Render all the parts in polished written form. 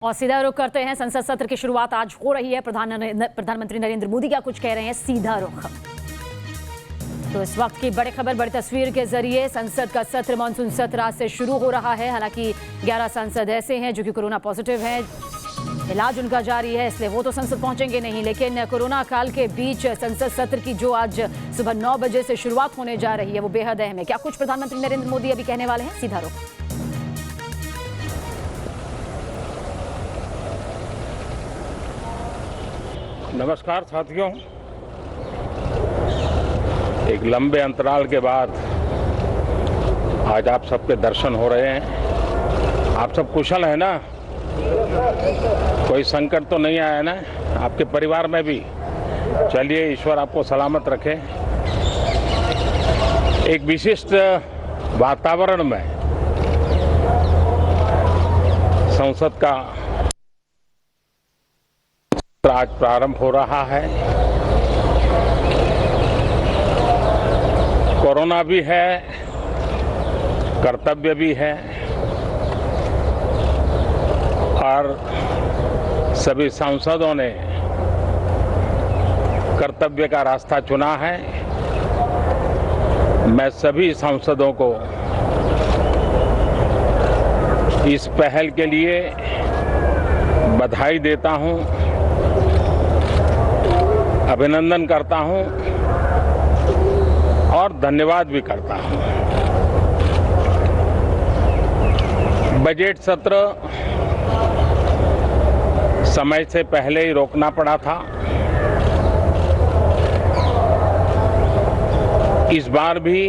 और सीधा रुख करते हैं। संसद सत्र की शुरुआत आज हो रही है। प्रधानमंत्री नरेंद्र मोदी क्या कुछ कह रहे हैं, सीधा रुख। तो इस वक्त की बड़ी खबर, बड़ी तस्वीर के जरिए संसद का सत्र, मानसून सत्र आज से शुरू हो रहा है। हालांकि 11 सांसद ऐसे हैं जो कि कोरोना पॉजिटिव हैं, इलाज उनका जारी है, इसलिए वो तो संसद पहुंचेंगे नहीं। लेकिन कोरोना काल के बीच संसद सत्र की जो आज सुबह 9 बजे से शुरुआत होने जा रही है वो बेहद अहम है। क्या कुछ प्रधानमंत्री नरेंद्र मोदी अभी कहने वाले हैं, सीधा रुख। नमस्कार साथियों, एक लंबे अंतराल के बाद आज आप सबके दर्शन हो रहे हैं। आप सब कुशल हैं ना? कोई संकट तो नहीं आया ना आपके परिवार में भी? चलिए, ईश्वर आपको सलामत रखे। एक विशिष्ट वातावरण में संसद का आज प्रारंभ हो रहा है। कोरोना भी है, कर्तव्य भी है और सभी सांसदों ने कर्तव्य का रास्ता चुना है। मैं सभी सांसदों को इस पहल के लिए बधाई देता हूं, अभिनंदन करता हूं और धन्यवाद भी करता हूं। बजट सत्र समय से पहले ही रोकना पड़ा था। इस बार भी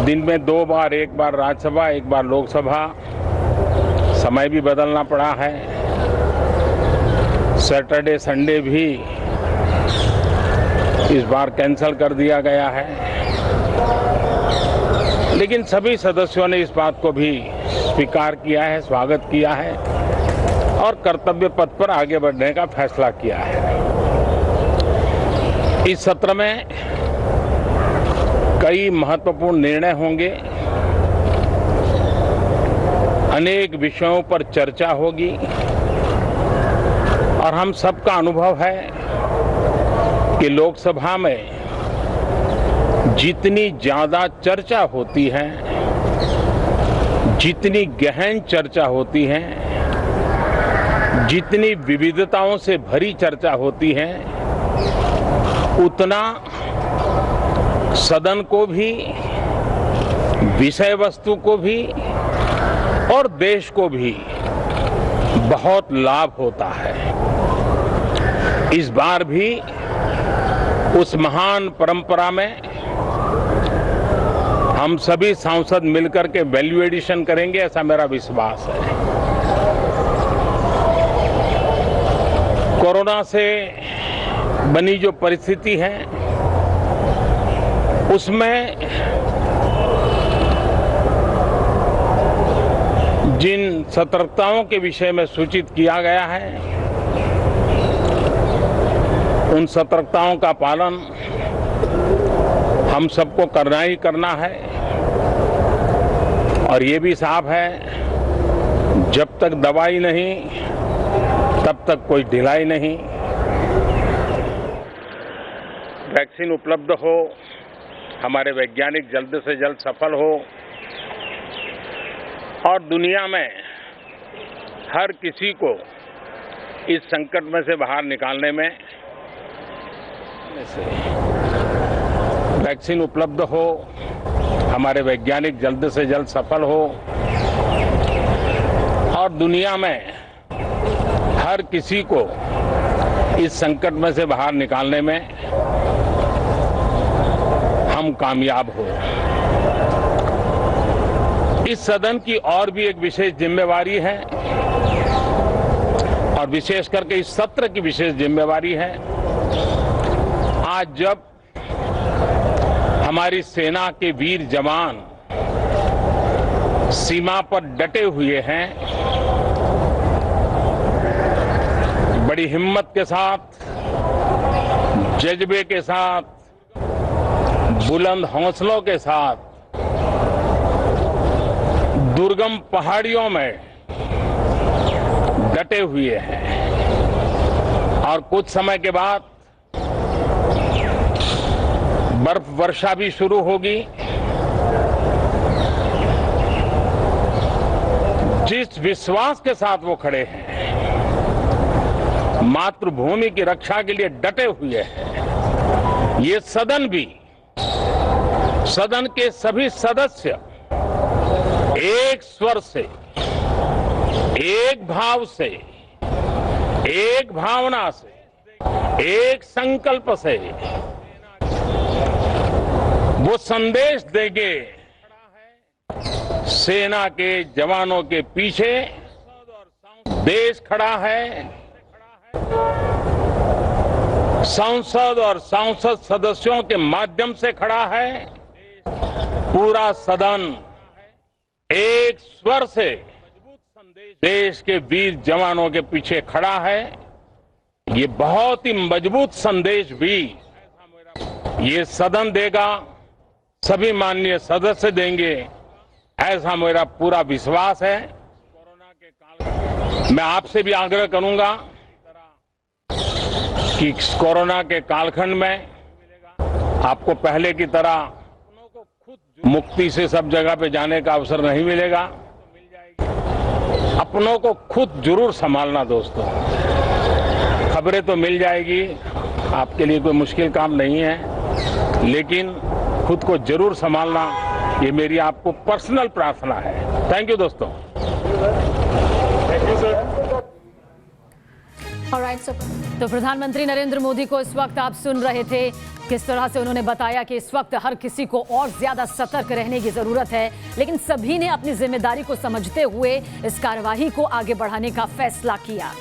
दिन में 2 बार, एक बार राज्यसभा, एक बार लोकसभा, समय भी बदलना पड़ा है। सैटरडे संडे भी इस बार कैंसिल कर दिया गया है। लेकिन सभी सदस्यों ने इस बात को भी स्वीकार किया है, स्वागत किया है और कर्तव्य पथ पर आगे बढ़ने का फैसला किया है। इस सत्र में कई महत्वपूर्ण निर्णय होंगे, अनेक विषयों पर चर्चा होगी और हम सबका अनुभव है कि लोकसभा में जितनी ज्यादा चर्चा होती है, जितनी गहन चर्चा होती है, जितनी विविधताओं से भरी चर्चा होती है, उतना सदन को भी, विषय वस्तु को भी और देश को भी बहुत लाभ होता है। इस बार भी उस महान परंपरा में हम सभी सांसद मिलकर के वैल्यू एडिशन करेंगे, ऐसा मेरा विश्वास है। कोरोना से बनी जो परिस्थिति है उसमें जिन सतर्कताओं के विषय में सूचित किया गया है, उन सतर्कताओं का पालन हम सबको करना ही करना है। और ये भी साफ है, जब तक दवाई नहीं तब तक कोई ढिलाई नहीं। वैक्सीन उपलब्ध हो, हमारे वैज्ञानिक जल्द से जल्द सफल हो और दुनिया में हर किसी को इस संकट में से बाहर निकालने में वैक्सीन उपलब्ध हो, हमारे वैज्ञानिक जल्द से जल्द सफल हो और दुनिया में हर किसी को इस संकट में से बाहर निकालने में हम कामयाब हो। इस सदन की और भी एक विशेष जिम्मेवारी है और विशेष करके इस सत्र की विशेष जिम्मेवारी है। आज जब हमारी सेना के वीर जवान सीमा पर डटे हुए हैं, बड़ी हिम्मत के साथ, जज्बे के साथ, बुलंद हौसलों के साथ दुर्गम पहाड़ियों में डटे हुए हैं और कुछ समय के बाद बर्फ वर्षा भी शुरू होगी। जिस विश्वास के साथ वो खड़े हैं, मातृभूमि की रक्षा के लिए डटे हुए हैं, ये सदन भी, सदन के सभी सदस्य एक स्वर से, एक भाव से, एक भावना से, एक संकल्प से वो संदेश देंगे। सेना के जवानों के पीछे देश खड़ा है, संसद और सांसद सदस्यों के माध्यम से खड़ा है। पूरा सदन एक स्वर से देश के वीर जवानों के पीछे खड़ा है। ये बहुत ही मजबूत संदेश भी ये सदन देगा, सभी माननीय सदस्य देंगे, ऐसा मेरा पूरा विश्वास है। मैं आपसे भी आग्रह करूंगा कि कोरोना के कालखंड में आपको पहले की तरह मुक्ति से सब जगह पे जाने का अवसर नहीं मिलेगा। अपनों को खुद जरूर संभालना दोस्तों। खबरें तो मिल जाएगी, आपके लिए कोई मुश्किल काम नहीं है, लेकिन खुद को जरूर संभालना, ये मेरी आपको पर्सनल प्रार्थना है। थैंक यू दोस्तों। तो प्रधानमंत्री नरेंद्र मोदी को इस वक्त आप सुन रहे थे, किस तरह से उन्होंने बताया कि इस वक्त हर किसी को और ज्यादा सतर्क रहने की जरूरत है, लेकिन सभी ने अपनी जिम्मेदारी को समझते हुए इस कार्यवाही को आगे बढ़ाने का फैसला किया।